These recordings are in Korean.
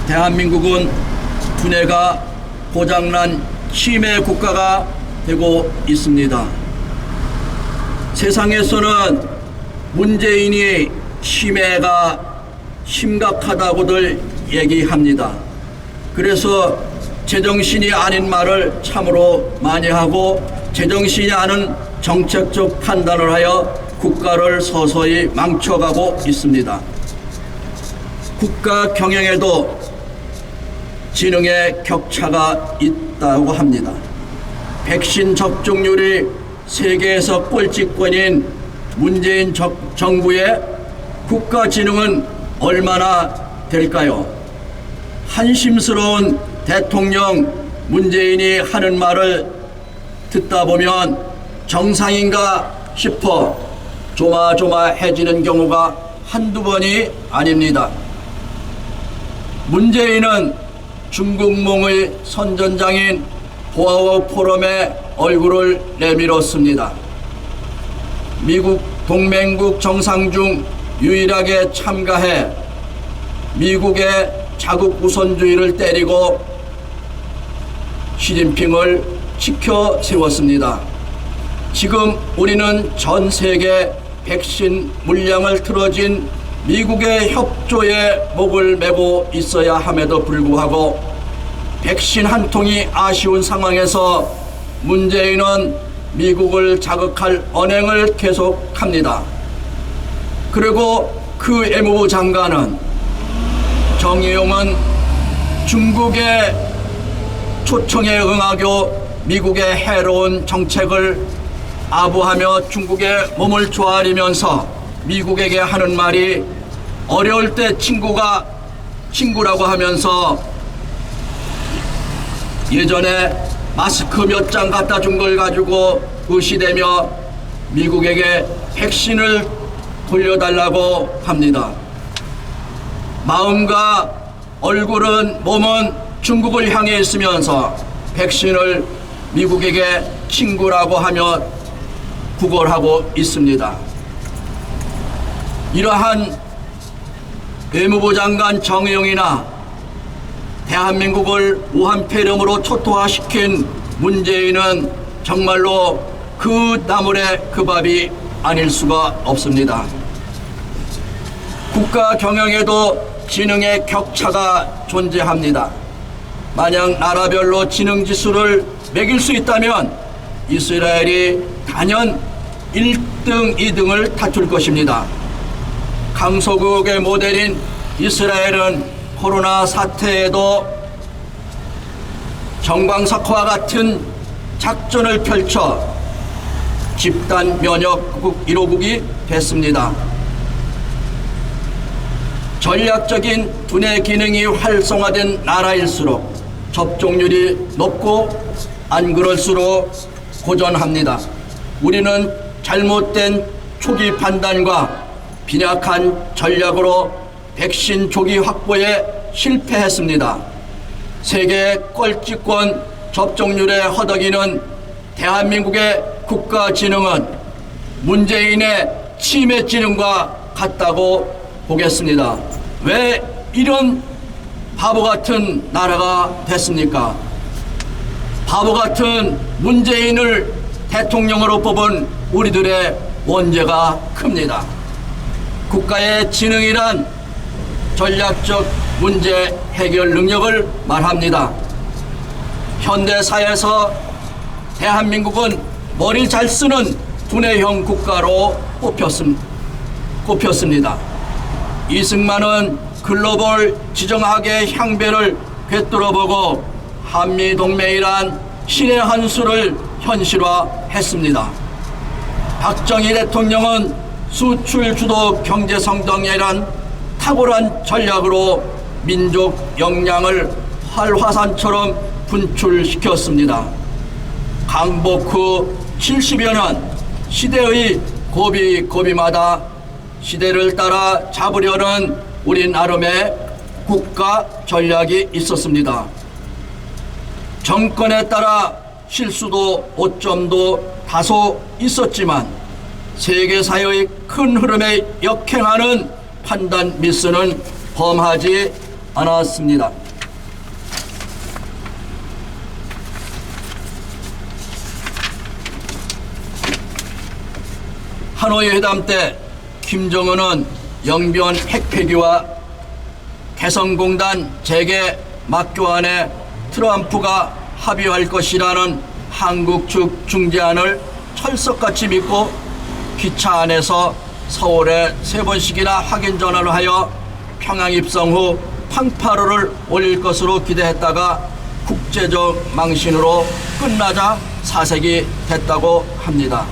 대한민국은 두뇌가 고장난 치매 국가가 되고 있습니다. 세상에서는 문재인이 치매가 심각하다고들 얘기합니다. 그래서 제정신이 아닌 말을 참으로 많이 하고 제정신이 아닌 정책적 판단을 하여 국가를 서서히 망쳐가고 있습니다. 국가 경영에도 지능의 격차가 있다고 합니다. 백신 접종률이 세계에서 꼴찌권인 문재인 정부의 국가 지능은 얼마나 될까요? 한심스러운 대통령 문재인이 하는 말을 듣다 보면 정상인가 싶어 조마조마해지는 경우가 한두 번이 아닙니다. 문재인은 중국몽의 선전장인 보아워 포럼에 얼굴을 내밀었습니다. 미국 동맹국 정상 중 유일하게 참가해 미국의 자국 우선주의를 때리고 시진핑을 지켜 세웠습니다. 지금 우리는 전 세계 백신 물량을 틀어진 미국의 협조에 목을 매고 있어야 함에도 불구하고 백신 한 통이 아쉬운 상황에서 문재인은 미국을 자극할 언행을 계속합니다. 그리고 그 외무부 장관은 정의용은 중국의 초청에 응하고 미국의 해로운 정책을 아부하며 중국에 몸을 조아리면서 미국에게 하는 말이 어려울 때 친구라고 하면서 예전에 마스크 몇 장 갖다 준 걸 가지고 의시되며 미국에게 백신을 돌려달라고 합니다. 마음과 얼굴은 몸은 중국을 향해 있으면서 백신을 미국에게 친구라고 하며 구걸하고 있습니다. 이러한 외무부 장관 정의용이나 대한민국을 우한폐렴으로 초토화시킨 문재인은 정말로 그 나물의 그 밥이 아닐 수가 없습니다. 국가 경영에도 지능의 격차가 존재합니다. 만약 나라별로 지능 지수를 매길 수 있다면 이스라엘이 단연 1등, 2등을 다툴 것입니다. 강소국의 모델인 이스라엘은 코로나 사태에도 정광석화와 같은 작전을 펼쳐 집단 면역국 1호국이 됐습니다. 전략적인 두뇌 기능이 활성화된 나라일수록 접종률이 높고 안 그럴수록 고전합니다. 우리는 잘못된 초기 판단과 빈약한 전략으로 백신 조기 확보에 실패했습니다. 세계 꼴찌권 접종률에 허덕이는 대한민국의 국가지능은 문재인의 치매지능과 같다고 보겠습니다. 왜 이런 바보 같은 나라가 됐습니까? 바보 같은 문재인을 대통령으로 뽑은 우리들의 원죄가 큽니다. 국가의 지능이란 전략적 문제 해결 능력을 말합니다. 현대사회에서 대한민국은 머리 잘 쓰는 두뇌형 국가로 꼽혔습니다. 이승만은 글로벌 지정학의 향배를 꿰뚫어보고 한미동맹이란 신의 한 수를 현실화했습니다. 박정희 대통령은 수출 주도 경제 성장이란 탁월한 전략으로 민족 역량을 활화산처럼 분출시켰습니다. 강복 후 70여 년 시대의 고비고비마다 시대를 따라 잡으려는 우리 나름의 국가 전략이 있었습니다. 정권에 따라 실수도 오점도 다소 있었지만 세계사회의 큰 흐름에 역행하는 판단 미스는 범하지 않았습니다. 하노이 회담 때 김정은은 영변 핵폐기와 개성공단 재개 막교안에 트럼프가 합의할 것이라는 한국 측 중재안을 철석같이 믿고 기차 안에서 서울에 3번씩이나 확인 전화를 하여 평양 입성 후 fan파르를 올릴 것으로 기대했다가 국제적 망신으로 끝나자 사색이 됐다고 합니다.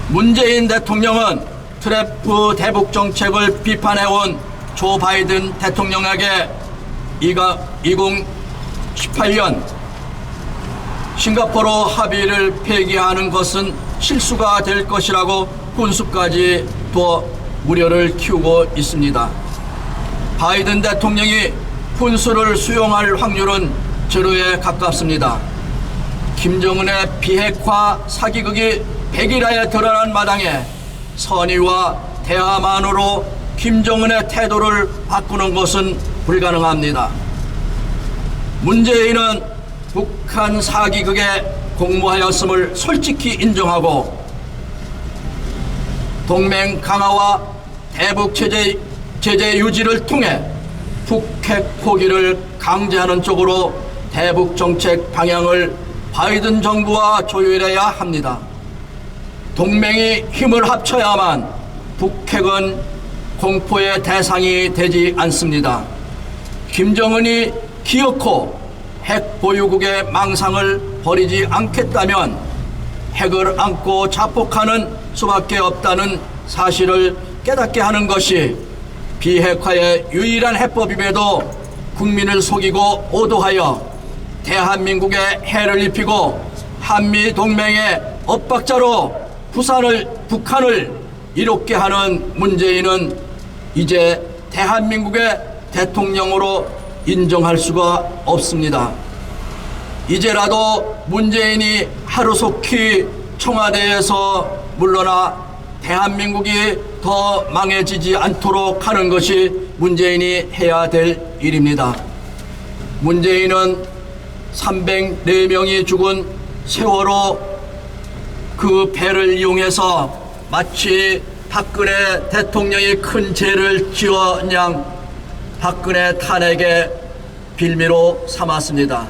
문재인 대통령은 트럼프 대북 정책을 비판해온 조 바이든 대통령에게 2018년 싱가포르 합의를 폐기하는 것은 실수가 될 것이라고 군수까지 더 우려를 키우고 있습니다. 바이든 대통령이 군수를 수용할 확률은 제로에 가깝습니다. 김정은의 비핵화 사기극이 백일하에 드러난 마당에 선의와 대화만으로 김정은의 태도를 바꾸는 것은 불가능합니다. 문재인은 북한 사기극에 공모하였음을 솔직히 인정하고 동맹 강화와 대북 제재 유지를 통해 북핵 포기를 강제하는 쪽으로 대북 정책 방향을 바이든 정부와 조율해야 합니다. 동맹이 힘을 합쳐야만 북핵은 공포의 대상이 되지 않습니다. 김정은이 기어코 핵 보유국의 망상을 버리지 않겠다면 핵을 안고 자폭하는 수밖에 없다는 사실을 깨닫게 하는 것이 비핵화의 유일한 해법임에도 국민을 속이고 오도하여 대한민국에 해를 입히고 한미동맹의 엇박자로 북한을 이롭게 하는 문재인은 이제 대한민국의 대통령으로 인정할 수가 없습니다. 이제라도 문재인이 하루속히 청와대에서 물러나 대한민국이 더 망해지지 않도록 하는 것이 문재인이 해야 될 일입니다. 문재인은 304명이 죽은 세월호 그 배를 이용해서 마치 박근혜 대통령이 큰 죄를 지은 양 박근혜 탄핵의 빌미로 삼았습니다.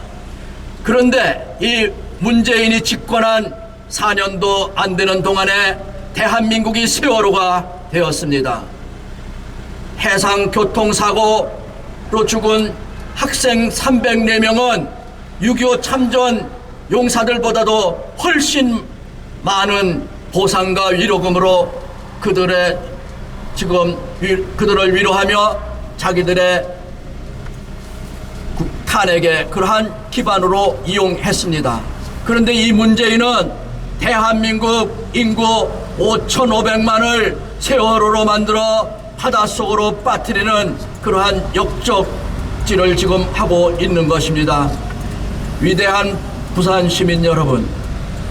그런데 이 문재인이 집권한 4년도 안 되는 동안에 대한민국이 세월호가 되었습니다. 해상교통사고로 죽은 학생 304명은 6.25 참전 용사들보다도 훨씬 많은 보상과 위로금으로 그들을 위로하며 자기들의 탄핵의 그러한 기반으로 이용했습니다. 그런데 이 문재인은 대한민국 인구 5,500만을 세월호로 만들어 바닷속으로 빠뜨리는 그러한 역적질을 지금 하고 있는 것입니다. 위대한 부산 시민 여러분,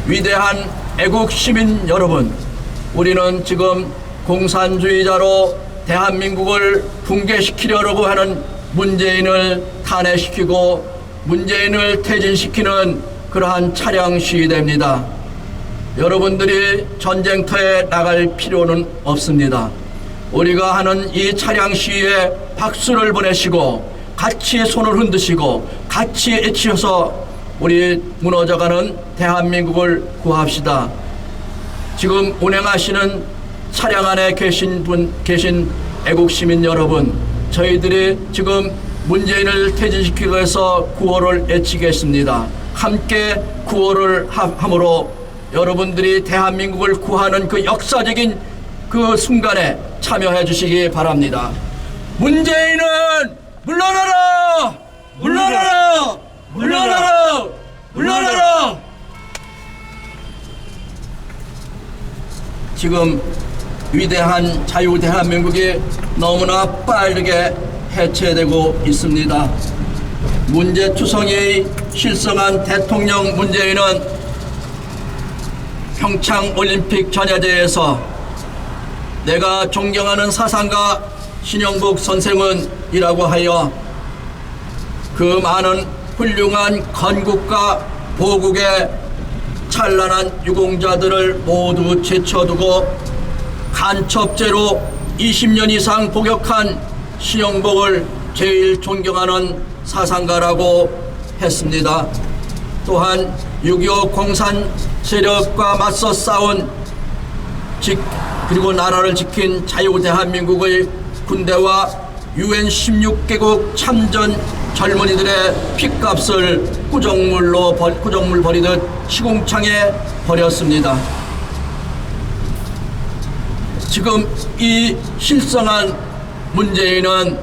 위대한 애국 시민 여러분, 우리는 지금 공산주의자로 대한민국을 붕괴시키려고 하는 문재인을 탄핵시키고 문재인을 퇴진시키는 그러한 차량 시위대입니다. 여러분들이 전쟁터에 나갈 필요는 없습니다. 우리가 하는 이 차량 시위에 박수를 보내시고 같이 손을 흔드시고 같이 외치셔서 우리 무너져가는 대한민국을 구합시다. 지금 운행하시는 차량 안에 계신 애국시민 여러분, 저희들이 지금 문재인을 퇴진시키기 위해서 구호를 외치겠습니다. 함께 구호를 함으로 여러분들이 대한민국을 구하는 그 역사적인 그 순간에 참여해 주시기 바랍니다. 문재인은 물러나라! 물러나라! 물러나라! 물러나라! 지금 위대한 자유 대한민국이 너무나 빠르게 해체되고 있습니다. 문제투성이의 실성한 대통령 문재인은 평창올림픽 전야제에서 내가 존경하는 사상가 신영복 선생은 이라고 하여 그 많은 훌륭한 건국과 보국의 찬란한 유공자들을 모두 제쳐두고 간첩죄로 20년 이상 복역한 신영복을 제일 존경하는 사상가라고 했습니다. 또한 6.25 공산 세력과 맞서 싸운 그리고 나라를 지킨 자유 대한민국의 군대와 UN 16개국 참전 젊은이들의 핏값을 구정물 버리듯 시궁창에 버렸습니다. 지금 이 실성한 문재인은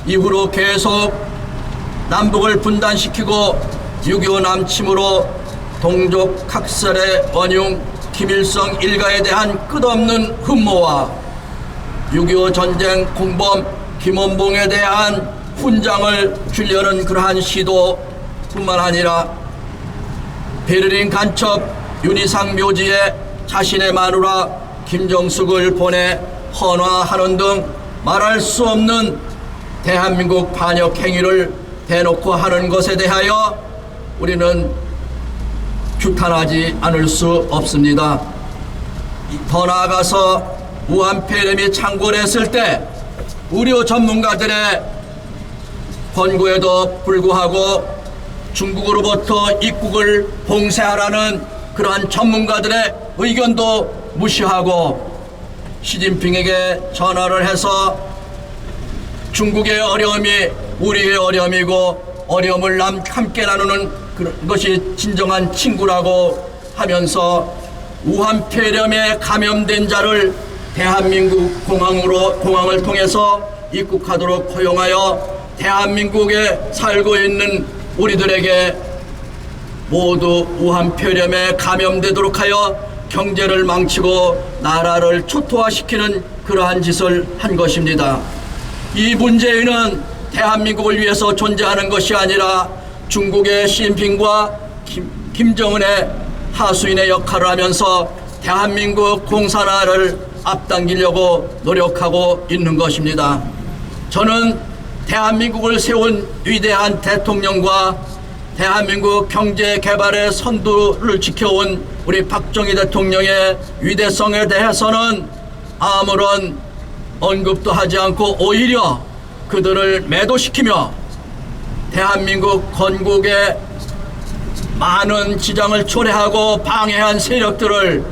이후로 계속 남북을 분단시키고 6.25 남침으로 동족 학살의 원흉 김일성 일가에 대한 끝없는 흠모와 6.25 전쟁 공범 김원봉에 대한 훈장을 주려는 그러한 시도뿐만 아니라 베를린 간첩 윤희상 묘지에 자신의 마누라 김정숙을 보내 헌화하는 등 말할 수 없는 대한민국 반역 행위를 대놓고 하는 것에 대하여 우리는 규탄하지 않을 수 없습니다. 더 나아가서 우한 폐렴이 창궐했을 때 의료 전문가들의 권고에도 불구하고 중국으로부터 입국을 봉쇄하라는 그러한 전문가들의 의견도 무시하고 시진핑에게 전화를 해서 중국의 어려움이 우리의 어려움이고 어려움을 함께 나누는 것이 진정한 친구라고 하면서 우한 폐렴에 감염된 자를 대한민국 공항을 통해서 입국하도록 허용하여 대한민국에 살고 있는 우리들에게 모두 우한 폐렴에 감염되도록 하여 경제를 망치고 나라를 초토화시키는 그러한 짓을 한 것입니다. 이 문재인은 대한민국을 위해서 존재하는 것이 아니라 중국의 시진핑과 김정은의 하수인의 역할을 하면서 대한민국 공산화를 앞당기려고 노력하고 있는 것입니다. 저는 대한민국을 세운 위대한 대통령과 대한민국 경제 개발의 선두를 지켜온 우리 박정희 대통령의 위대성에 대해서는 아무런 언급도 하지 않고 오히려 그들을 매도시키며 대한민국 건국에 많은 지장을 초래하고 방해한 세력들을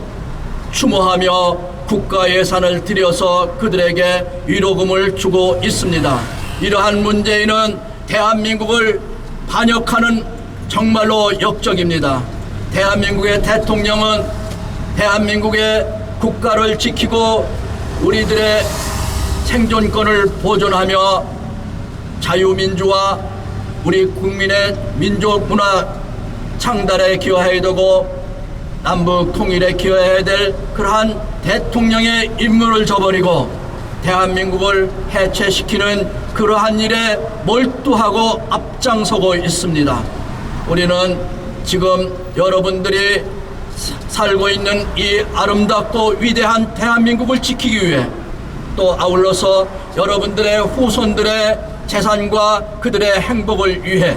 추모하며 국가 예산을 들여서 그들에게 위로금을 주고 있습니다. 이러한 문재인은 대한민국을 반역하는 정말로 역적입니다. 대한민국의 대통령은 대한민국의 국가를 지키고 우리들의 생존권을 보존하며 자유민주화 우리 국민의 민족 문화 창달에 기여해야 되고 남북 통일에 기여해야 될 그러한 대통령의 임무를 저버리고 대한민국을 해체시키는 그러한 일에 몰두하고 앞장서고 있습니다. 우리는 지금 여러분들이 살고 있는 이 아름답고 위대한 대한민국을 지키기 위해 또 아울러서 여러분들의 후손들의 재산과 그들의 행복을 위해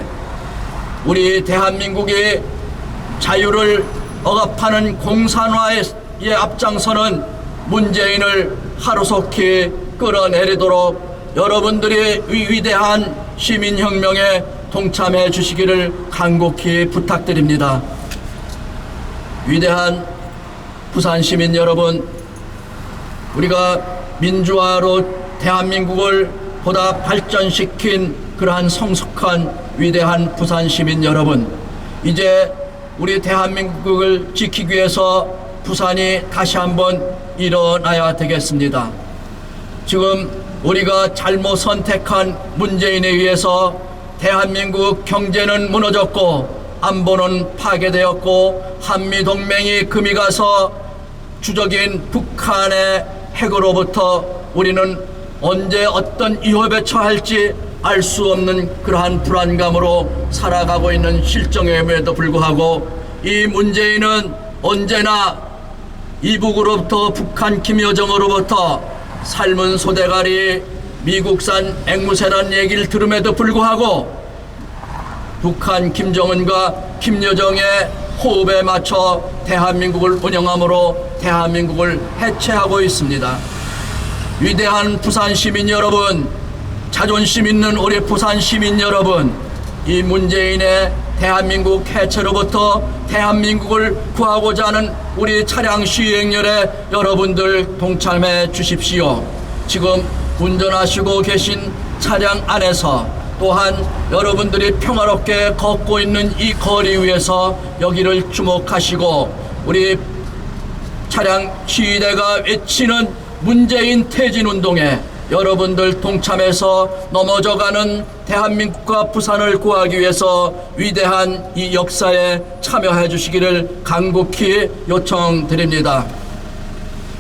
우리 대한민국이 자유를 억압하는 공산화에 앞장서는 문재인을 하루속히 끌어내리도록 여러분들이 위대한 시민혁명에 동참해 주시기를 간곡히 부탁드립니다. 위대한 부산 시민 여러분, 우리가 민주화로 대한민국을 보다 발전시킨 그러한 성숙한 위대한 부산 시민 여러분, 이제 우리 대한민국을 지키기 위해서 부산이 다시 한번 일어나야 되겠습니다. 지금 우리가 잘못 선택한 문재인에 의해서 대한민국 경제는 무너졌고 안보는 파괴되었고 한미동맹이 금이 가서 주적인 북한의 핵으로부터 우리는 언제 어떤 위협에 처할지 알 수 없는 그러한 불안감으로 살아가고 있는 실정임에도 불구하고 이 문재인은 언제나 이북으로부터 북한 김여정으로부터 삶은 소대가리 미국산 앵무새라는 얘기를 들음에도 불구하고 북한 김정은과 김여정의 호흡에 맞춰 대한민국을 운영함으로 대한민국을 해체하고 있습니다. 위대한 부산 시민 여러분, 자존심 있는 우리 부산 시민 여러분, 이 문재인의 대한민국 해체로부터 대한민국을 구하고자 하는 우리 차량 시행렬에 여러분들 동참해 주십시오. 지금 운전하시고 계신 차량 안에서 또한 여러분들이 평화롭게 걷고 있는 이 거리 위에서 여기를 주목하시고 우리 차량 시위대가 외치는 문재인 퇴진운동에 여러분들 동참해서 넘어져가는 대한민국과 부산을 구하기 위해서 위대한 이 역사에 참여해 주시기를 간곡히 요청드립니다.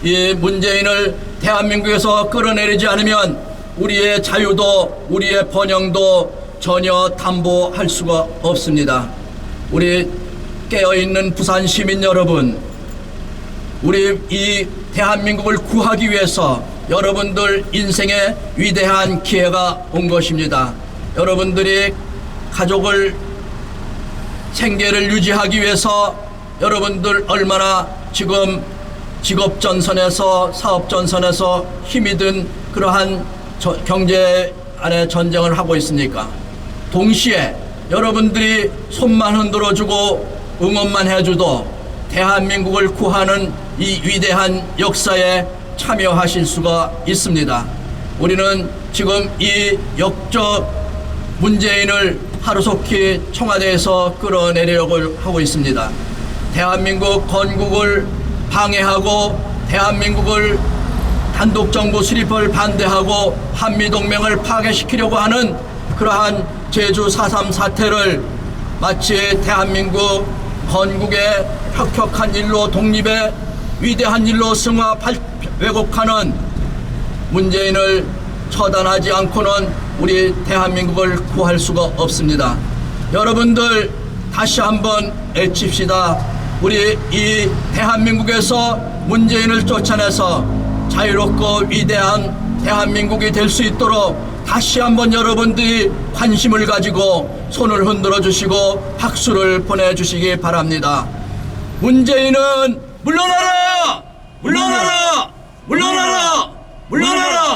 이 문재인을 대한민국에서 끌어내리지 않으면 우리의 자유도 우리의 번영도 전혀 담보할 수가 없습니다. 우리 깨어있는 부산 시민 여러분, 우리 이 대한민국을 구하기 위해서 여러분들 인생에 위대한 기회가 온 것입니다. 여러분들이 가족을 생계를 유지하기 위해서 여러분들 얼마나 지금 직업전선에서 사업전선에서 힘이 든 그러한 경제 안에 전쟁을 하고 있습니까? 동시에 여러분들이 손만 흔들어주고 응원만 해줘도 대한민국을 구하는 이 위대한 역사에 참여하실 수가 있습니다. 우리는 지금 이 역적 문재인을 하루속히 청와대에서 끌어내리려고 하고 있습니다. 대한민국 건국을 방해하고 대한민국을 단독정부 수립을 반대하고 한미동맹을 파괴시키려고 하는 그러한 제주 4.3 사태를 마치 대한민국 건국의 혁혁한 일로 독립의 위대한 일로 승화 왜곡하는 문재인을 처단하지 않고는 우리 대한민국을 구할 수가 없습니다. 여러분들 다시 한번 외칩시다. 우리 이 대한민국에서 문재인을 쫓아내서 자유롭고 위대한 대한민국이 될 수 있도록 다시 한번 여러분들이 관심을 가지고 손을 흔들어 주시고 박수를 보내주시기 바랍니다. 문재인은 물러나라! 물러나라! 물러나라! 물러나라!